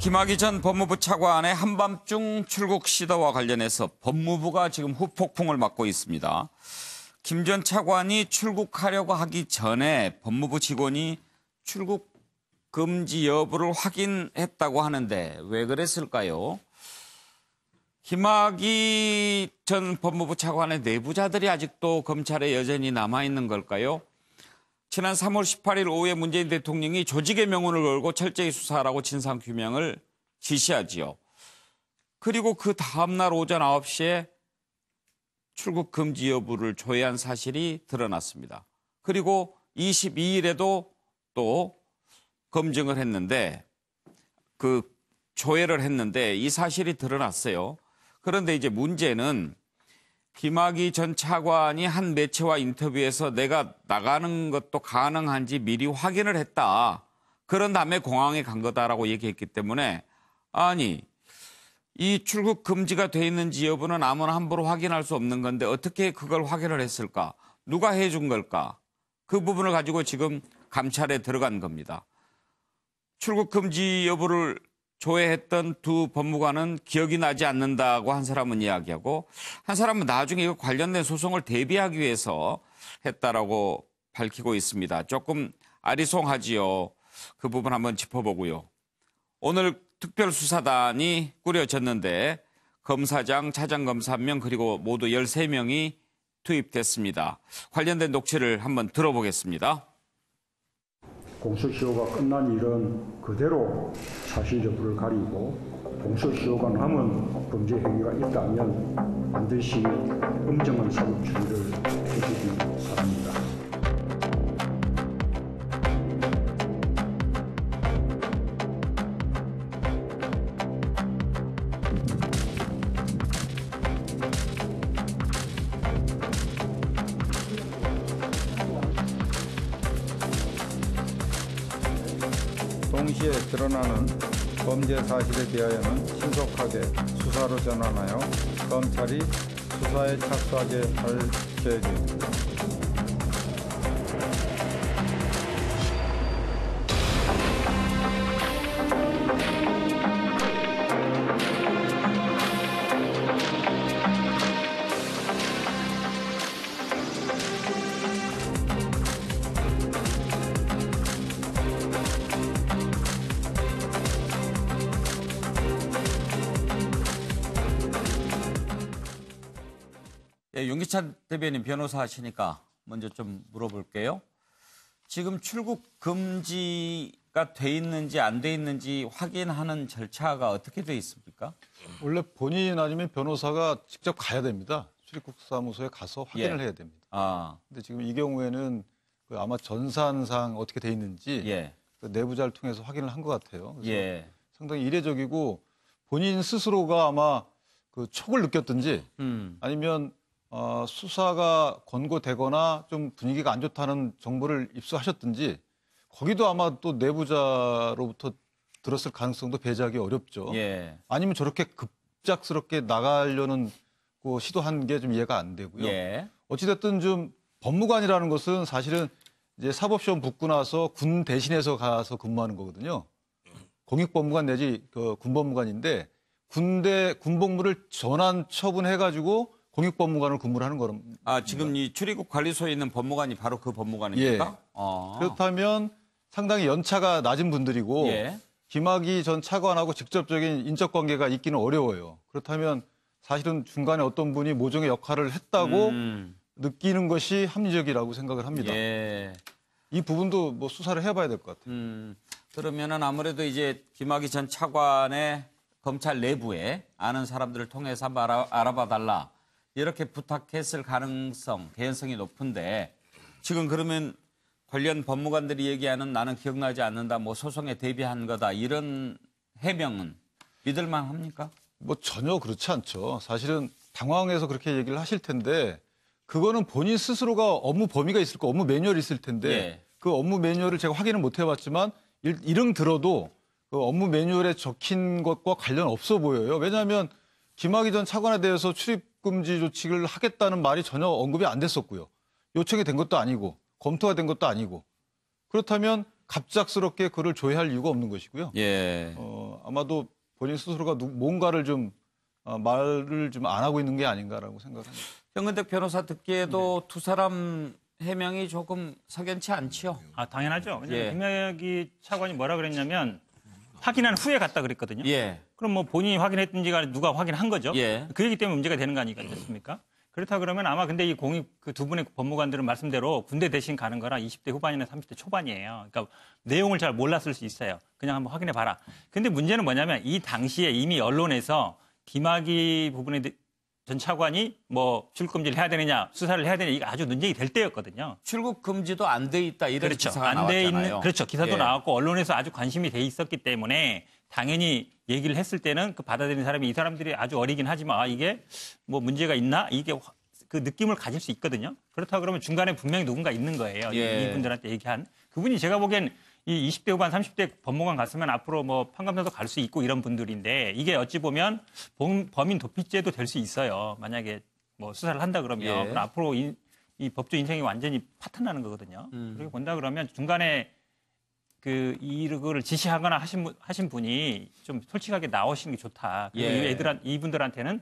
김학의 전 법무부 차관의 한밤중 출국 시도와 관련해서 법무부가 지금 후폭풍을 맞고 있습니다. 김 전 차관이 출국하려고 하기 전에 법무부 직원이 출국 금지 여부를 확인했다고 하는데 왜 그랬을까요? 김학의 전 법무부 차관의 내부자들이 아직도 검찰에 여전히 남아있는 걸까요? 지난 3월 18일 오후에 문재인 대통령이 조직의 명운을 걸고 철저히 수사하라고 진상규명을 지시하지요. 그리고 그 다음날 오전 9시에 출국 금지 여부를 조회한 사실이 드러났습니다. 그리고 22일에도 또 검증을 했는데 조회를 했는데 이 사실이 드러났어요. 그런데 이제 문제는 김학의 전 차관이 한 매체와 인터뷰에서 내가 나가는 것도 가능한지 미리 확인을 했다. 그런 다음에 공항에 간 거다라고 얘기했기 때문에 아니 이 출국 금지가 돼 있는지 여부는 아무나 함부로 확인할 수 없는 건데 어떻게 그걸 확인을 했을까? 누가 해준 걸까? 그 부분을 가지고 지금 감찰에 들어간 겁니다. 출국 금지 여부를 조회했던 두 법무관은 기억이 나지 않는다고 한 사람은 이야기하고 한 사람은 나중에 이거 관련된 소송을 대비하기 위해서 했다라고 밝히고 있습니다. 조금 아리송하지요. 그 부분 한번 짚어보고요. 오늘 특별수사단이 꾸려졌는데 검사장, 차장검사 1명 그리고 모두 13명이 투입됐습니다. 관련된 녹취를 한번 들어보겠습니다. 공소시효가 끝난 일은 그대로 사실 여부를 가리고 공소시효가 남은 범죄 행위가 있다면 반드시 엄정한 사법 처리를 해주기 바랍니다. 동시에 드러나는 범죄 사실에 대하여는 신속하게 수사로 전환하여 검찰이 수사에 착수하게 할 계획입니다. 윤기찬 대변인 변호사 하시니까 먼저 좀 물어볼게요. 지금 출국 금지가 돼 있는지 안 돼 있는지 확인하는 절차가 어떻게 돼 있습니까? 원래 본인 아니면 변호사가 직접 가야 됩니다. 출입국 사무소에 가서 확인을 해야 됩니다. 근데 지금 이 경우에는 아마 전산상 어떻게 돼 있는지 내부자를 통해서 확인을 한 것 같아요. 그래서 상당히 이례적이고 본인 스스로가 아마 그 촉을 느꼈든지 아니면 수사가 권고되거나 좀 분위기가 안 좋다는 정보를 입수하셨든지 거기도 아마 또 내부자로부터 들었을 가능성도 배제하기 어렵죠. 아니면 저렇게 급작스럽게 나가려는 시도한 게 좀 이해가 안 되고요. 어찌됐든 좀 법무관이라는 것은 사실은 이제 사법시험 붙고 나서 군 대신해서 가서 근무하는 거거든요. 공익법무관 내지 군법무관인데 군복무를 전환 처분해가지고 공익법무관을 근무를 하는 겁니다. 지금 이 출입국 관리소에 있는 법무관이 바로 그 법무관입니까? 그렇다면 상당히 연차가 낮은 분들이고 김학의 전 차관하고 직접적인 인적 관계가 있기는 어려워요. 그렇다면 사실은 중간에 어떤 분이 모종의 역할을 했다고 느끼는 것이 합리적이라고 생각을 합니다. 이 부분도 뭐 수사를 해봐야 될 것 같아요. 그러면은 아무래도 이제 김학의 전 차관의 검찰 내부에 아는 사람들을 통해서 한번 알아봐 달라. 이렇게 부탁했을 개연성이 높은데 지금 그러면 관련 법무관들이 얘기하는 나는 기억나지 않는다, 뭐 소송에 대비한 거다 이런 해명은 믿을만 합니까? 뭐 전혀 그렇지 않죠. 사실은 당황해서 그렇게 얘기를 하실 텐데 그거는 본인 스스로가 업무 범위가 있을 거 업무 매뉴얼이 있을 텐데 그 업무 매뉴얼을 제가 확인을 못 해봤지만 이름 들어도 그 업무 매뉴얼에 적힌 것과 관련 없어 보여요. 왜냐하면 김학의 전 차관에 대해서 출입금지 조치를 하겠다는 말이 전혀 언급이 안 됐었고요. 요청이 된 것도 아니고 검토가 된 것도 아니고 그렇다면 갑작스럽게 그를 조회할 이유가 없는 것이고요. 예. 아마도 본인 스스로가 뭔가를 좀 말을 좀 안 하고 있는 게 아닌가라고 생각합니다. 정근택 변호사 듣기에도 두 사람 해명이 조금 석연치 않지요. 아, 당연하죠. 예. 김학의 차관이 뭐라 그랬냐면 확인한 후에 갔다 그랬거든요. 예. 그럼 뭐 본인이 확인했든지가 누가 확인한 거죠. 예. 그 얘기 때문에 문제가 되는 거 아니겠습니까? 그렇다 그러면 아마 근데 이 그 두 분의 법무관들은 말씀대로 군대 대신 가는 거라 20대 후반이나 30대 초반이에요. 그러니까 내용을 잘 몰랐을 수 있어요. 그냥 한번 확인해 봐라. 근데 문제는 뭐냐면 이 당시에 이미 언론에서 김학의 부분에 전 차관이 뭐 출금지를 해야 되느냐, 수사를 해야 되느냐, 이게 아주 논쟁이 될 때였거든요. 출국 금지도 안 돼 있다 이런 그렇죠. 기사가 안 돼 나왔잖아요. 있는, 그렇죠. 기사도 예. 나왔고 언론에서 아주 관심이 돼 있었기 때문에 당연히 얘기를 했을 때는 그 받아들이는 사람이 이 사람들이 아주 어리긴 하지만 아, 이게 뭐 문제가 있나? 이게 그 느낌을 가질 수 있거든요. 그렇다 그러면 중간에 분명히 누군가 있는 거예요. 예. 이분들한테 얘기한. 그분이 제가 보기엔 이 20대 후반, 30대 법무관 갔으면 앞으로 뭐 판검사도 갈 수 있고 이런 분들인데 이게 어찌 보면 범인 도피죄도 될 수 있어요. 만약에 뭐 수사를 한다 그러면 예. 그럼 앞으로 이 법조 인생이 완전히 파탄나는 거거든요. 그리고 본다 그러면 중간에 이거를 지시하거나 하신 분이 좀 솔직하게 나오시는 게 좋다. 그리고 예. 이분들한테는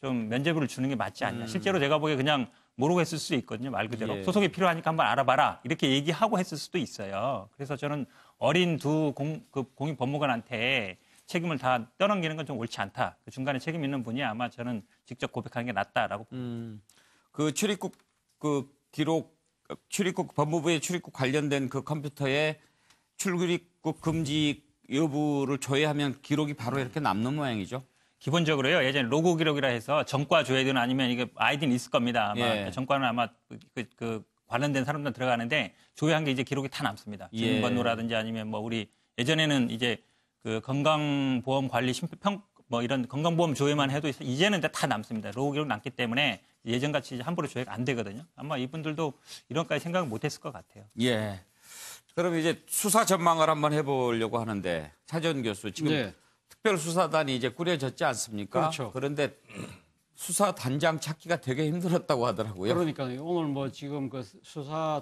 좀 면죄부를 주는 게 맞지 않냐. 실제로 제가 보기에 그냥 모르고 했을 수도 있거든요. 말 그대로. 예. 소속이 필요하니까 한번 알아봐라. 이렇게 얘기하고 했을 수도 있어요. 그래서 저는 어린 두 공익 법무관한테 책임을 다 떠넘기는 건 좀 옳지 않다. 그 중간에 책임 있는 분이 아마 저는 직접 고백하는 게 낫다라고 봅니다. 그 출입국 법무부의 출입국 관련된 그 컴퓨터에 출입국 금지 여부를 조회하면 기록이 바로 이렇게 남는 모양이죠. 기본적으로요. 예전에 로고 기록이라 해서 전과 조회든 아니면 이게 아이디는 있을 겁니다. 아마 예. 전과는 아마 그 관련된 사람들 들어가는데 조회한 게 이제 기록이 다 남습니다. 예. 주민번호라든지 아니면 뭐 우리 예전에는 이제 그 건강보험 관리 심평 뭐 이런 건강보험 조회만 해도 이제는 다 남습니다. 로고 기록 남기 때문에 예전같이 함부로 조회가 안 되거든요. 아마 이분들도 이런까지 생각을 못했을 것 같아요. 예. 그럼 이제 수사 전망을 한번 해보려고 하는데 차전 교수 지금 네. 특별수사단이 이제 꾸려졌지 않습니까? 그렇죠. 그런데 수사단장 찾기가 되게 힘들었다고 하더라고요. 그러니까요. 오늘 뭐 지금 그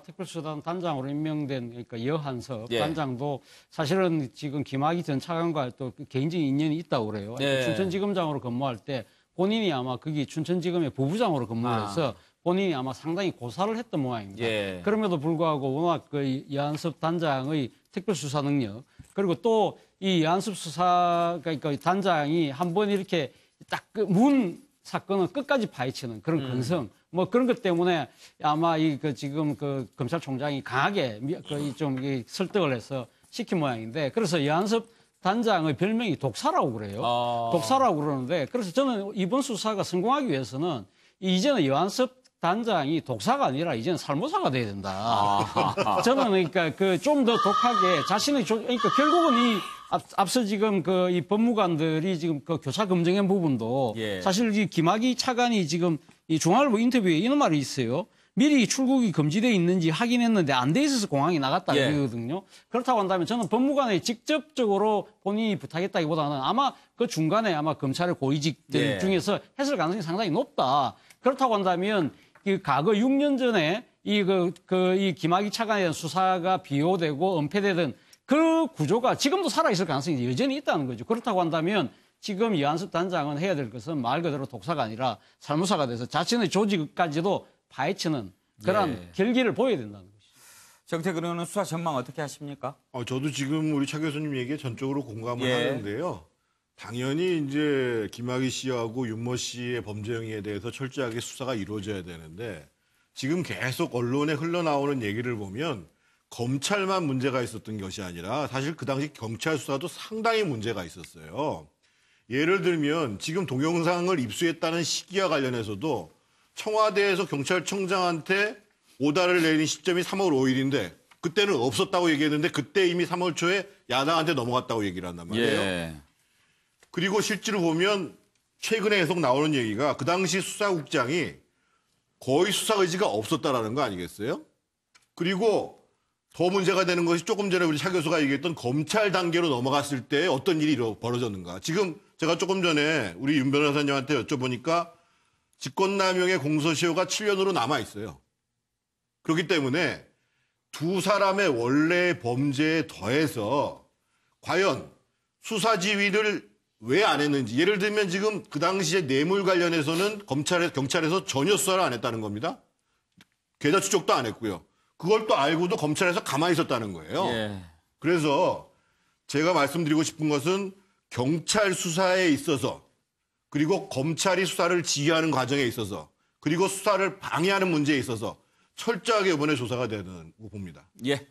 특별수사단 단장으로 임명된 그러니까 여한섭 예. 단장도 사실은 지금 김학의 전 차관과 또 개인적인 인연이 있다고 그래요. 예. 춘천지검장으로 근무할 때 본인이 아마 거기 춘천지검의 부부장으로 근무해서 본인이 아마 상당히 고사를 했던 모양입니다. 예. 그럼에도 불구하고 워낙 그 여한섭 단장의 특별수사 능력 그리고 또 이 여한섭 그러니까 단장이 한번 이렇게 딱 그 문 사건을 끝까지 파헤치는 그런 근성 뭐 그런 것 때문에 아마 지금 그 검찰총장이 강하게 좀 설득을 해서 시킨 모양인데 그래서 여한섭 단장의 별명이 독사라고 그래요. 독사라고 그러는데 그래서 저는 이번 수사가 성공하기 위해서는 이제는 여한섭 단장이 독사가 아니라 이제는 살모사가 돼야 된다. 저는 그러니까 좀 더 독하게 그러니까 결국은 앞서 지금 이 법무관들이 지금 그 교사 검증한 부분도 예. 사실 이 김학의 차관이 지금 이 중앙일보 인터뷰에 이런 말이 있어요. 미리 출국이 금지돼 있는지 확인했는데 안 돼 있어서 공항에 나갔다 예. 이거거든요. 그렇다고 한다면 저는 법무관에 직접적으로 본인이 부탁했다기보다는 아마 그 중간에 아마 검찰의 고위직들 예. 중에서 했을 가능성이 상당히 높다. 그렇다고 한다면 과거 6년 전에 이 김학의 차관에 대한 수사가 비호되고 은폐되던 그 구조가 지금도 살아있을 가능성이 여전히 있다는 거죠. 그렇다고 한다면 지금 여한섭 단장은 해야 될 것은 말 그대로 독사가 아니라 살모사가 돼서 자신의 조직까지도 파헤치는 그런 예. 결기를 보여야 된다는 것이죠. 정태근 의원은 수사 전망 어떻게 하십니까? 저도 지금 우리 차 교수님 얘기에 전적으로 공감을 예. 하는데요. 당연히 이제 김학의 씨하고 윤모 씨의 범죄 행위에 대해서 철저하게 수사가 이루어져야 되는데 지금 계속 언론에 흘러나오는 얘기를 보면 검찰만 문제가 있었던 것이 아니라 사실 그 당시 경찰 수사도 상당히 문제가 있었어요. 예를 들면 지금 동영상을 입수했다는 시기와 관련해서도 청와대에서 경찰청장한테 오다를 내린 시점이 3월 5일인데 그때는 없었다고 얘기했는데 그때 이미 3월 초에 야당한테 넘어갔다고 얘기를 한단 말이에요. 예. 그리고 실제로 보면 최근에 계속 나오는 얘기가 그 당시 수사국장이 거의 수사 의지가 없었다라는 거 아니겠어요? 그리고 더 문제가 되는 것이 조금 전에 우리 차 교수가 얘기했던 검찰 단계로 넘어갔을 때 어떤 일이 벌어졌는가. 지금 제가 조금 전에 우리 윤 변호사님한테 여쭤보니까 직권남용의 공소시효가 7년으로 남아 있어요. 그렇기 때문에 두 사람의 원래 범죄에 더해서 과연 수사 지휘를 왜 안 했는지. 예를 들면 지금 그 당시에 뇌물 관련해서는 경찰에서 전혀 수사를 안 했다는 겁니다. 계좌 추적도 안 했고요. 그걸 또 알고도 검찰에서 가만히 있었다는 거예요. 예. 그래서 제가 말씀드리고 싶은 것은 경찰 수사에 있어서 그리고 검찰이 수사를 지휘하는 과정에 있어서 그리고 수사를 방해하는 문제에 있어서 철저하게 이번에 조사가 되는 거 봅니다. 예.